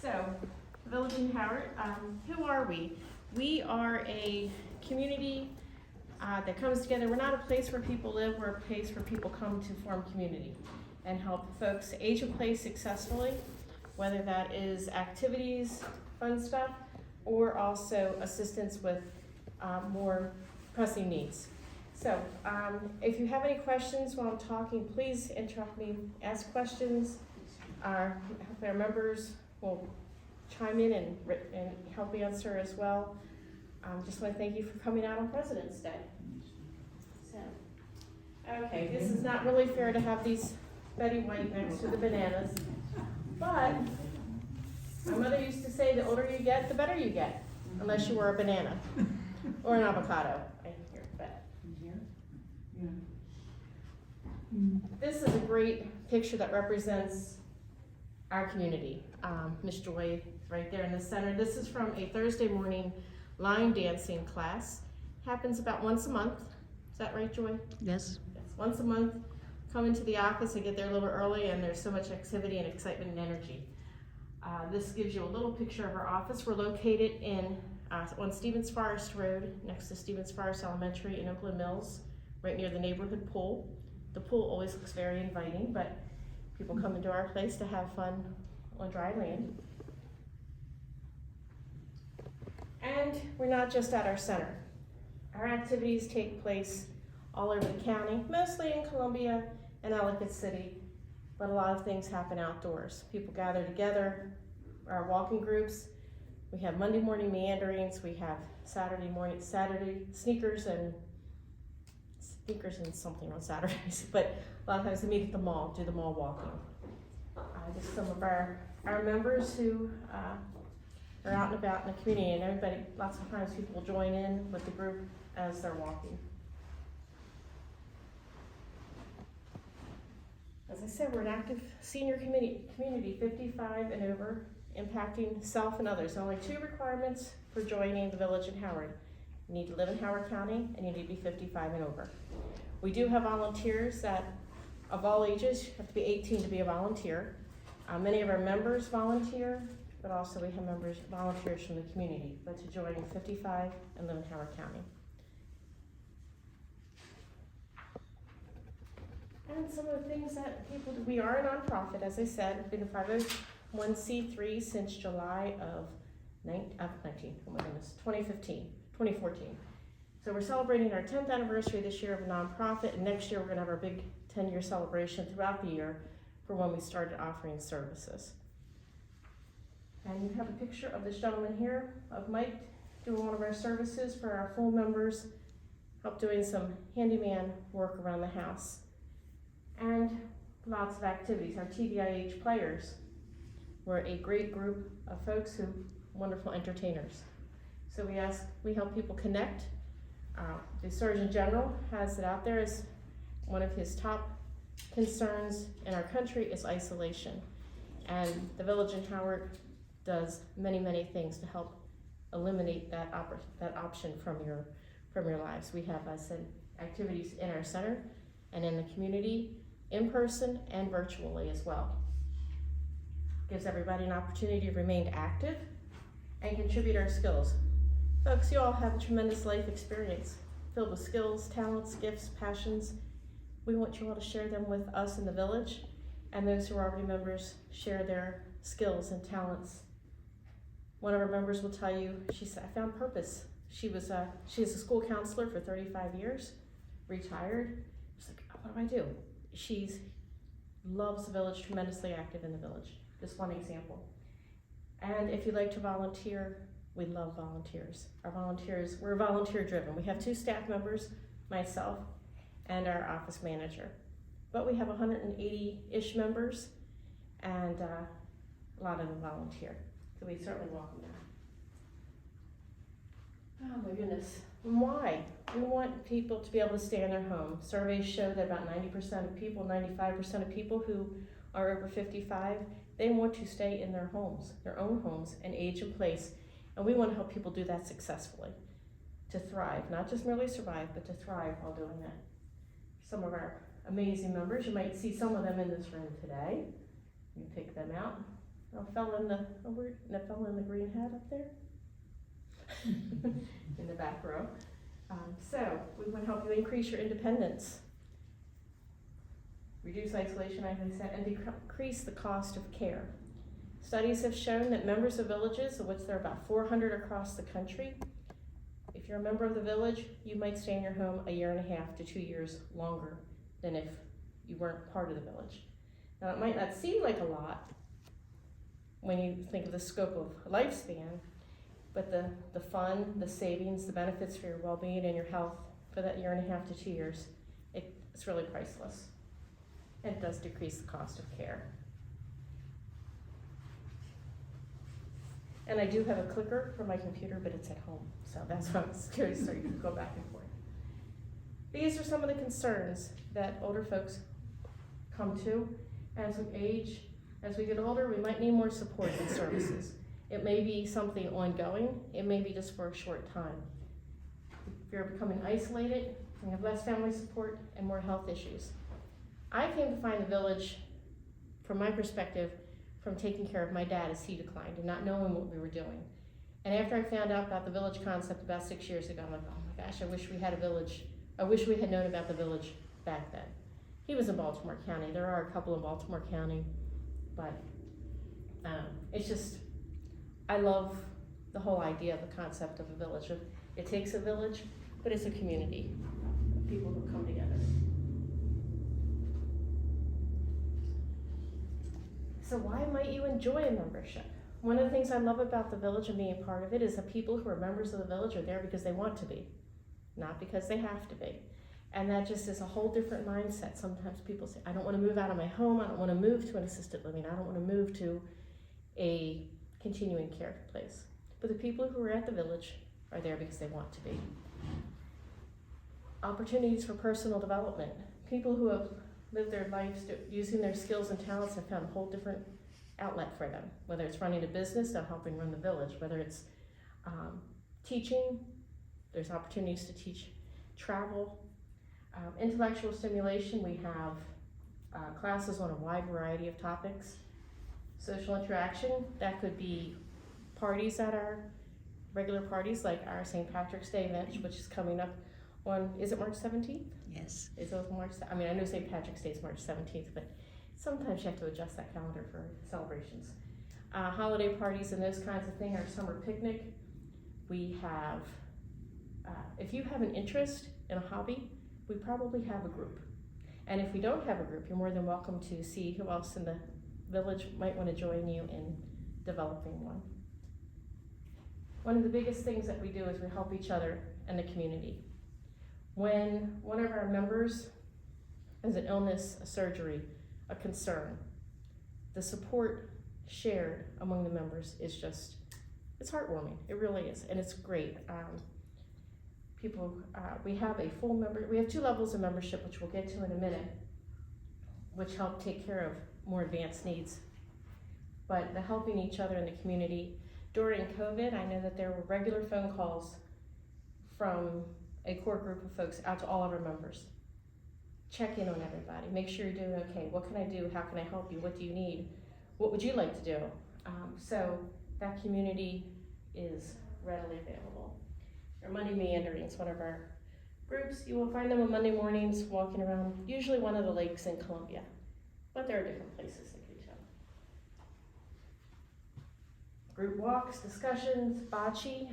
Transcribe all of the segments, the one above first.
So, Village in Howard, who are we? We are a community that comes together. We're not a place where people live, we're a place where people come to form community and help folks age in place successfully, whether that is activities, fun stuff, or also assistance with more pressing needs. So, if you have any questions while I'm talking, please interrupt me, ask questions. Our members will chime in and help answer as well. Just want to thank you for coming out on President's Day. So, okay, this is not really fair to have these Betty White next to the bananas, but my mother used to say the older you get, the better you get, unless you were a banana or an avocado. I hear that. This is a great picture that represents our community. Miss Joy right there in the center. This is from a Thursday morning line dancing class. Happens about once a month. Is that right, Joy? Yes. Yes, once a month. Come into the office and get there a little early, and there's so much activity and excitement and energy. This gives you a little picture of our office. We're located on Stevens Forest Road, next to Stevens Forest Elementary in Oakland Mills, right near the neighborhood pool. The pool always looks very inviting, but people come into our place to have fun on dry land. And we're not just at our center. Our activities take place all over the county, mostly in Columbia and Ellicott City, but a lot of things happen outdoors. People gather together, our walking groups. We have Monday morning meanderings. We have Saturday sneakers and something on Saturdays, but a lot of times we meet at the mall, do the mall walking. Just some of our members who are out and about in the community, and everybody, lots of times people will join in with the group as they're walking. As I said, we're an active senior community, 55 and over, impacting self and others. Only 2 requirements for joining the Village in Howard. You need to live in Howard County and you need to be 55 and over. We do have volunteers that of all ages. You have to be 18 to be a volunteer. Many of our members volunteer, but also we have volunteers from the community, but to join 55 and live in Howard County. And some of the things that people do, we are a nonprofit, as I said. We've been a 501c3 since July of 2014. So we're celebrating our 10th anniversary this year of a nonprofit, and next year we're gonna have our big 10-year celebration throughout the year for when we started offering services. And you have a picture of this gentleman here, of Mike, doing one of our services for our full members, help doing some handyman work around the house. And lots of activities. Our TVIH players were a great group of folks who wonderful entertainers. So we help people connect. The Surgeon General has it out there as one of his top concerns in our country is isolation. And the Village in Howard does many, many things to help eliminate that option from your lives. We have, I said, activities in our center and in the community, in person and virtually as well. Gives everybody an opportunity to remain active and contribute our skills. Folks, you all have a tremendous life experience filled with skills, talents, gifts, passions. We want you all to share them with us in the village, and those who are already members share their skills and talents. One of our members will tell you, she said, I found purpose. She's a school counselor for 35 years, retired. She's like, what do I do? She loves the village, tremendously active in the village. Just one example. And if you'd like to volunteer, we love volunteers. We're volunteer driven. We have 2 staff members, myself and our office manager. But we have 180-ish members, and a lot of them volunteer. So we certainly welcome that. Oh my goodness, why? We want people to be able to stay in their home. Surveys show that about 90% of people, 95% of people who are over 55, they want to stay in their homes, their own homes, and age in place. And we want to help people do that successfully, to thrive, not just merely survive, but to thrive while doing that. Some of our amazing members, you might see some of them in this room today. You pick them out. fellow in the green hat up there in the back row. So we want to help you increase your independence, reduce isolation, as I said, and decrease the cost of care. Studies have shown that members of villages, of which there are about 400 across the country, if you're a member of the village, you might stay in your home 1.5 to 2 years longer than if you weren't part of the village. Now, it might not seem like a lot when you think of the scope of lifespan, but the fun, the savings, the benefits for your well-being and your health for that 1.5 to 2 years, it's really priceless. And it does decrease the cost of care. And I do have a clicker for my computer, but it's at home, so that's why I'm curious, so you can go back and forth. These are some of the concerns that older folks come to. As we age, as we get older, we might need more support and services. It may be something ongoing, it may be just for a short time. If you're becoming isolated, you have less family support and more health issues. I came to find the village, from my perspective, from taking care of my dad as he declined and not knowing what we were doing. And after I found out about the village concept about 6 years ago, I'm like, oh my gosh, I wish we had a village. I wish we had known about the village back then. He was in Baltimore County. There are a couple in Baltimore County, but it's just, I love the whole idea of the concept of a village. It takes a village, but it's a community of people who come together. So why might you enjoy a membership? One of the things I love about the village and being part of it is the people who are members of the village are there because they want to be, not because they have to be. And that just is a whole different mindset. Sometimes people say, I don't want to move out of my home, I don't want to move to an assisted living, I don't want to move to a continuing care place. But the people who are at the village are there because they want to be. Opportunities for personal development. People who have lived their lives using their skills and talents have found a whole different outlet for them, whether it's running a business or helping run the village, whether it's teaching, there's opportunities to teach travel, intellectual stimulation. We have classes on a wide variety of topics. Social interaction, that could be parties at our regular parties, like our St. Patrick's Day event, which is coming up on, is it March 17th? Yes. Is it March, I mean, I know St. Patrick's Day is March 17th, but sometimes you have to adjust that calendar for celebrations. Holiday parties and those kinds of things, our summer picnic. We have, if you have an interest in a hobby, we probably have a group. And if we don't have a group, you're more than welcome to see who else in the village might want to join you in developing one. One of the biggest things that we do is we help each other and the community. When one of our members has an illness, a surgery, a concern, the support shared among the members is just, it's heartwarming. It really is, and it's great. We have a full member, we have 2 levels of membership, which we'll get to in a minute, which help take care of more advanced needs. But the helping each other in the community. During COVID, I know that there were regular phone calls from a core group of folks out to all of our members. Check in on everybody, make sure you're doing okay. What can I do? How can I help you? What do you need? What would you like to do? So that community is readily available. Our Monday Meanderings, one of our groups, you will find them on Monday mornings walking around, usually one of the lakes in Columbia, but there are different places they could go. Group walks, discussions, bocce.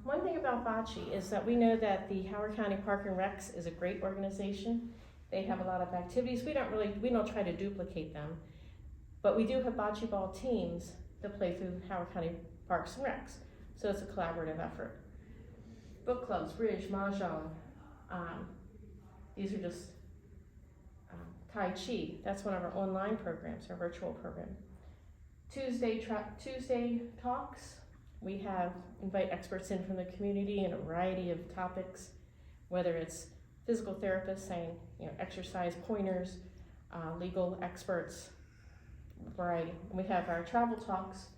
One thing about bocce is that we know that the Howard County Park and Recs is a great organization. They have a lot of activities. We don't try to duplicate them, but we do have bocce ball teams that play through Howard County Parks and Recs, so it's a collaborative effort. Book clubs, bridge, mahjong. These are just Tai Chi. That's one of our online programs, our virtual program. Tuesday talks. We invite experts in from the community in a variety of topics, whether it's physical therapists saying, exercise pointers, legal experts, variety. And we have our travel talks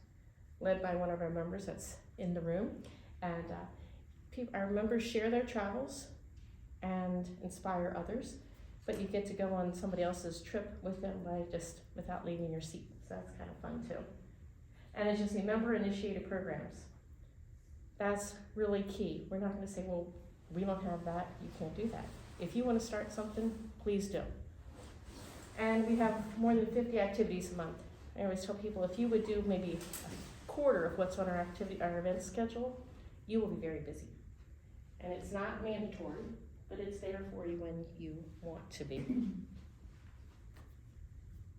led by one of our members that's in the room, and our members share their travels and inspire others, but you get to go on somebody else's trip with them without leaving your seat, so that's kind of fun too. And it's just the member-initiated programs. That's really key. We're not gonna say, well, we don't have that, you can't do that. If you wanna start something, please do. And we have more than 50 activities a month. I always tell people, if you would do maybe a quarter of what's on our event schedule, you will be very busy. And it's not mandatory, but it's there for you when you want to be.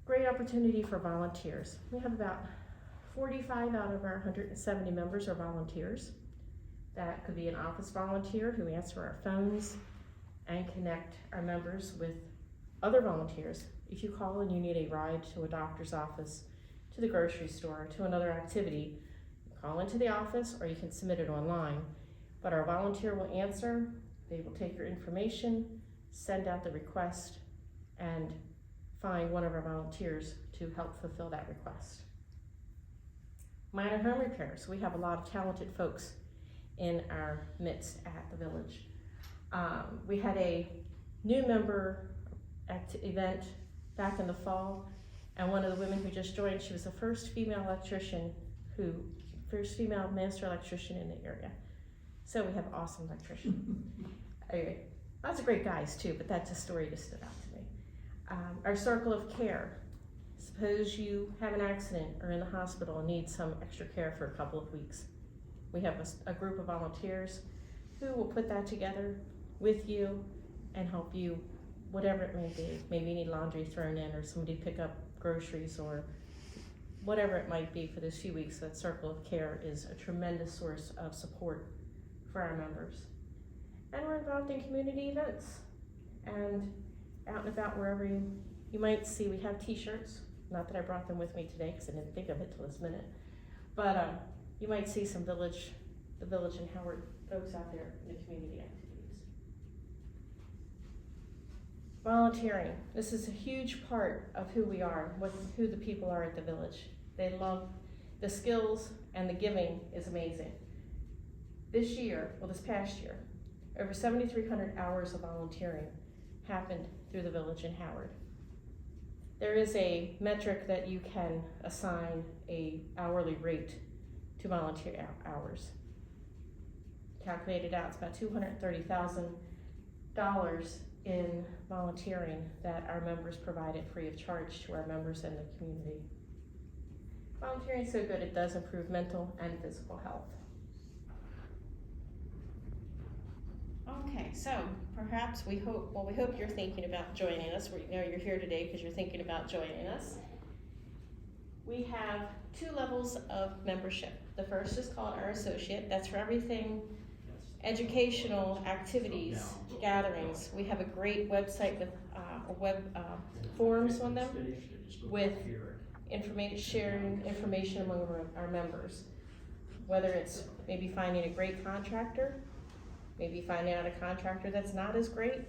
Great opportunity for volunteers. We have about 45 out of our 170 members are volunteers. That could be an office volunteer who answer our phones and connect our members with other volunteers. If you call and you need a ride to a doctor's office, to the grocery store, to another activity, you call into the office or you can submit it online. But our volunteer will answer, they will take your information, send out the request, and find one of our volunteers to help fulfill that request. Minor home repairs. We have a lot of talented folks in our midst at the village. We had a new member event back in the fall, and one of the women who just joined, she was the first female master electrician in the area. So we have an awesome electrician. Anyway, lots of great guys too, but that's a story that stood out to me. Our circle of care. Suppose you have an accident or in the hospital and need some extra care for a couple of weeks. We have a group of volunteers who will put that together with you and help you, whatever it may be. Maybe you need laundry thrown in or somebody pick up groceries or whatever it might be for those few weeks. That circle of care is a tremendous source of support for our members. And we're involved in community events and out and about wherever you might see. We have t-shirts. Not that I brought them with me today because I didn't think of it till this minute. But you might see some the Village and Howard folks out there in the community activities. Volunteering. This is a huge part of who we are, who the people are at the village. They love the skills and the giving is amazing. This past year, over 7,300 hours of volunteering happened through the Village in Howard. There is a metric that you can assign a hourly rate to volunteer hours. Calculated out, it's about $230,000 in volunteering that our members provided free of charge to our members in the community. Volunteering is so good, it does improve mental and physical health. Okay, so perhaps we hope you're thinking about joining us. We know you're here today because you're thinking about joining us. We have 2 levels of membership. The first is called our associate. That's for everything educational activities, gatherings. We have a great website with forums on them with sharing information among our members. Whether it's maybe finding a great contractor, maybe finding out a contractor that's not as great.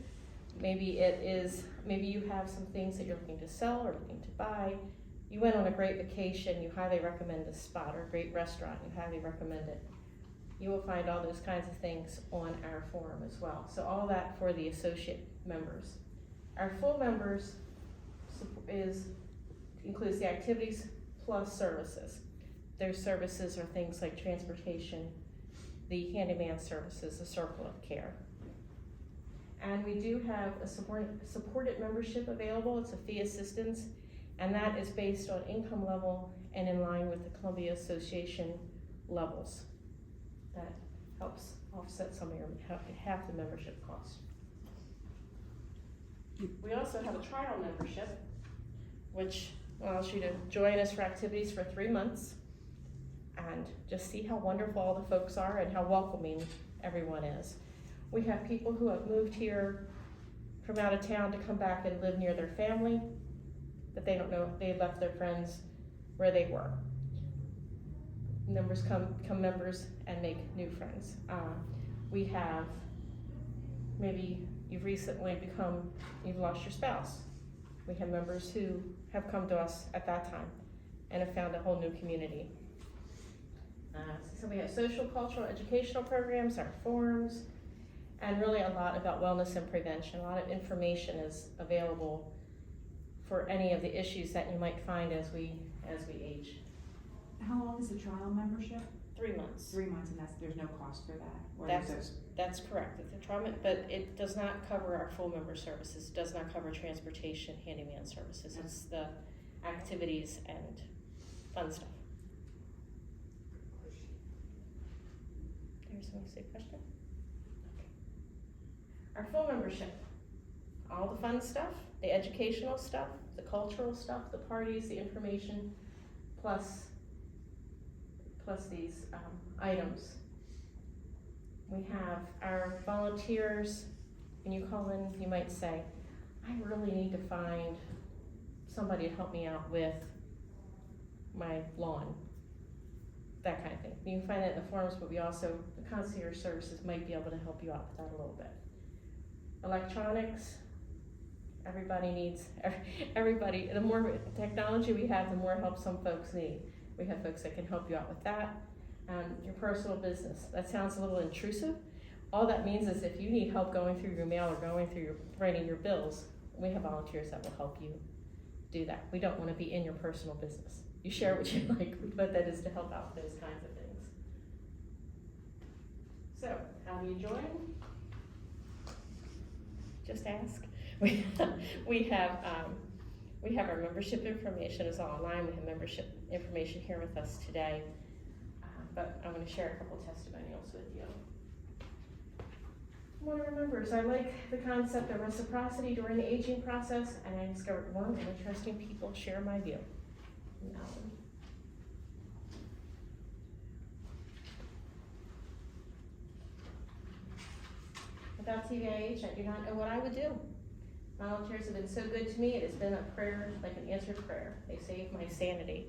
Maybe you have some things that you're looking to sell or looking to buy. You went on a great vacation, you highly recommend this spot, or a great restaurant, you highly recommend it. You will find all those kinds of things on our forum as well. So all that for the associate members. Our full members includes the activities plus services. Their services are things like transportation, the handyman services, the circle of care. And we do have a supported membership available. It's a fee assistance, and that is based on income level and in line with the Columbia Association levels. That helps offset some of half the membership cost. We also have a trial membership, which allows you to join us for activities for 3 months and just see how wonderful all the folks are and how welcoming everyone is. We have people who have moved here from out of town to come back and live near their family, but they don't know, they left their friends where they were. Members become members and make new friends. We have, maybe you've lost your spouse. We have members who have come to us at that time and have found a whole new community. So we have social, cultural, educational programs, our forums, and really a lot about wellness and prevention. A lot of information is available for any of the issues that you might find as we age. How long is the trial membership? 3 months. 3 months, and there's no cost for that? Or That's correct. It's a trial, but it does not cover our full member services. It does not cover transportation, handyman services. It's the activities and fun stuff. There's somebody say question? Okay. Our full membership, all the fun stuff, the educational stuff, the cultural stuff, the parties, the information, plus these items. We have our volunteers. When you call in, you might say, I really need to find somebody to help me out with my lawn, that kind of thing. You can find that in the forms, but we also, the concierge services might be able to help you out with that a little bit. Electronics, everybody needs, everybody, the more technology we have, the more help some folks need. We have folks that can help you out with that. Your personal business, that sounds a little intrusive. All that means is if you need help going through your mail or going through writing your bills, we have volunteers that will help you do that. We don't want to be in your personal business. You share what you like, but that is to help out with those kinds of things. So, how do you join? Just ask. We have our membership information is all online. We have membership information here with us today, but I'm going to share a couple testimonials with you. One of our members, I like the concept of reciprocity during the aging process, and I discovered one of interesting people share my view. Without TVIH, I do not know what I would do. Volunteers have been so good to me. It has been a prayer, like an answered prayer. They saved my sanity.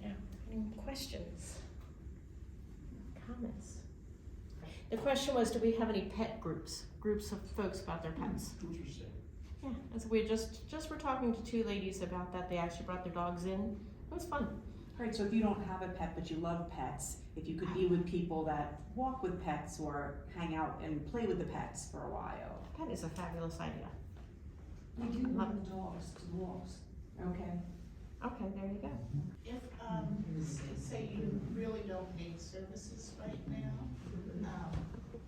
Now, any questions? Comments? The question was, do we have any pet groups? Groups of folks about their pets? Interesting. Yeah, and so we just were talking to two ladies about that. They actually brought their dogs in. It was fun. Right, so if you don't have a pet but you love pets, if you could be with people that walk with pets or hang out and play with the pets for a while. That is a fabulous idea. We do love the dogs to walks. Okay. Okay, there you go. If, say you really don't need services right now,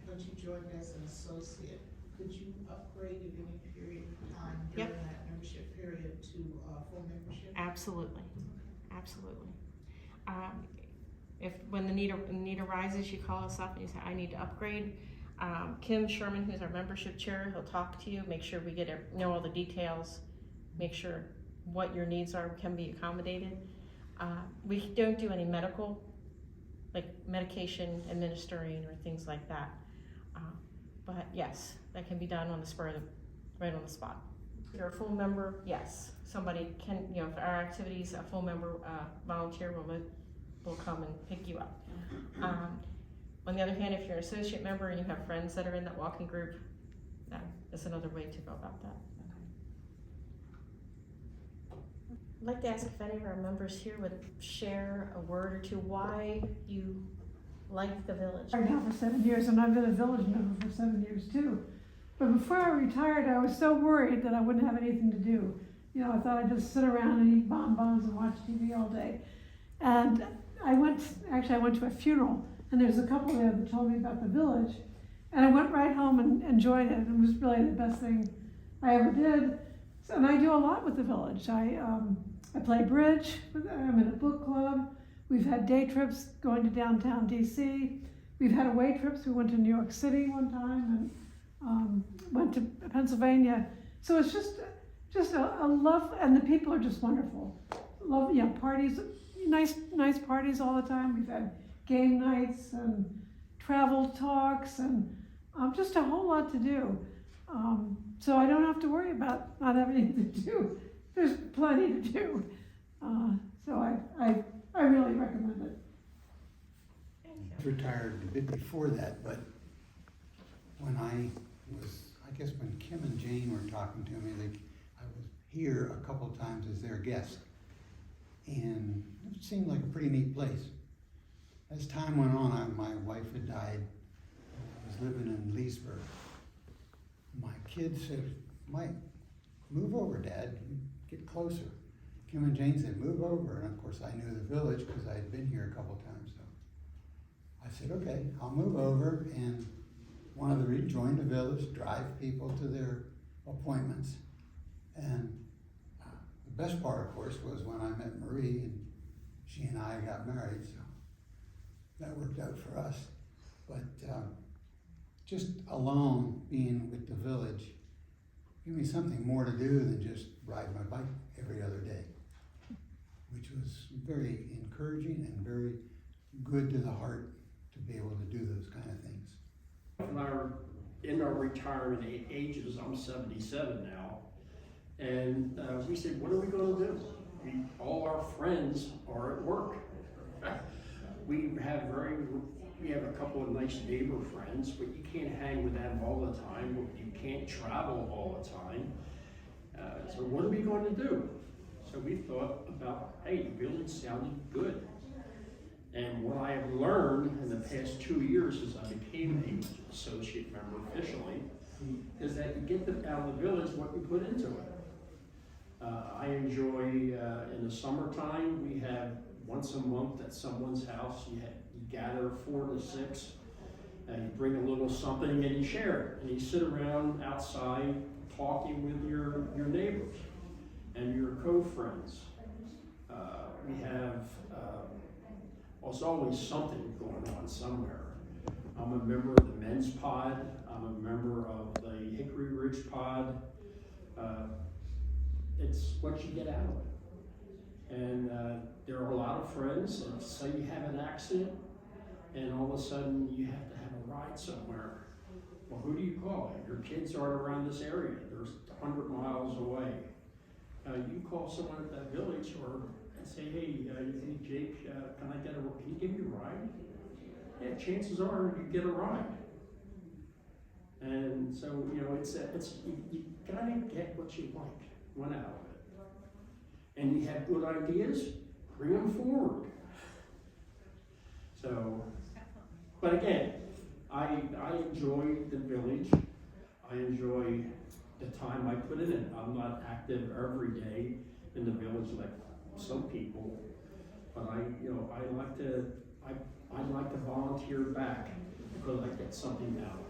but you joined as an associate, could you upgrade at any period of time during that membership period to full membership? Absolutely, absolutely. If when the need arises, you call us up and you say, I need to upgrade. Kim Sherman, who's our membership chair, he'll talk to you, make sure we know all the details, make sure what your needs are can be accommodated. We don't do any medical, like medication administering or things like that. But yes, that can be done on the spur of right on the spot. If you're a full member, yes, somebody can, if our activities, a full member volunteer will come and pick you up. On the other hand, if you're an associate member and you have friends that are in that walking group, that's another way to go about that. I'd like to ask if any of our members here would share a word or two why you like the village. I've been now for 7 years, and I've been a village member for 7 years too. But before I retired, I was so worried that I wouldn't have anything to do. I thought I'd just sit around and eat bonbons and watch TV all day. And I went to a funeral, and there's a couple there that told me about the village. And I went right home and enjoyed it. It was really the best thing I ever did. And I do a lot with the village. I play bridge. I'm in a book club. We've had day trips going to downtown DC. We've had away trips. We went to New York City one time and went to Pennsylvania. So it's just a love, and the people are just wonderful. Love, parties, nice parties all the time. We've had game nights and travel talks and just a whole lot to do. So I don't have to worry about not having anything to do. There's plenty to do. So I really recommend it. I retired a bit before that, but when I guess when Kim and Jane were talking to me, I was here a couple of times as their guest, and it seemed like a pretty neat place. As time went on, my wife had died. I was living in Leesburg. My kids have Mike, move over, Dad, get closer. Kim and Jane said, move over, and of course I knew the village because I had been here a couple times, so. I said, okay, I'll move over, and one of the join the village, drive people to their appointments. And the best part, of course, was when I met Marie, and she and I got married, so that worked out for us. But just alone, being with the village, gave me something more to do than just ride my bike every other day, which was very encouraging and very good to the heart to be able to do those kind of things. In our retirement ages, I'm 77 now, and we said, what are we going to do? All our friends are at work. We have a couple of nice neighbor friends, but you can't hang with them all the time. You can't travel all the time. So what are we going to do? So we thought about, hey, the village sounded good. And what I have learned in the past 2 years as I became an associate member officially, is that you get out of the village what you put into it. I enjoy, in the summertime, we have once a month at someone's house, you gather 4 to 6, and you bring a little something and you share it. And you sit around outside talking with your neighbors and your co-friends. We have, there's always something going on somewhere. I'm a member of the men's pod. I'm a member of the Hickory Ridge pod. It's what you get out of it. And there are a lot of friends, and say you have an accident, and all of a sudden you have to have a ride somewhere. Well, who do you call? Your kids aren't around this area. They're 100 miles away. You call someone at that village and say, hey, Jake, can you give me a ride? Yeah, chances are you get a ride. And so, you gotta get what you want out of it. And you have good ideas, bring them forward. So, but again, I enjoy the village. I enjoy the time I put in it. I'm not active every day in the village like some people, but I'd like to volunteer back because I get something out of it.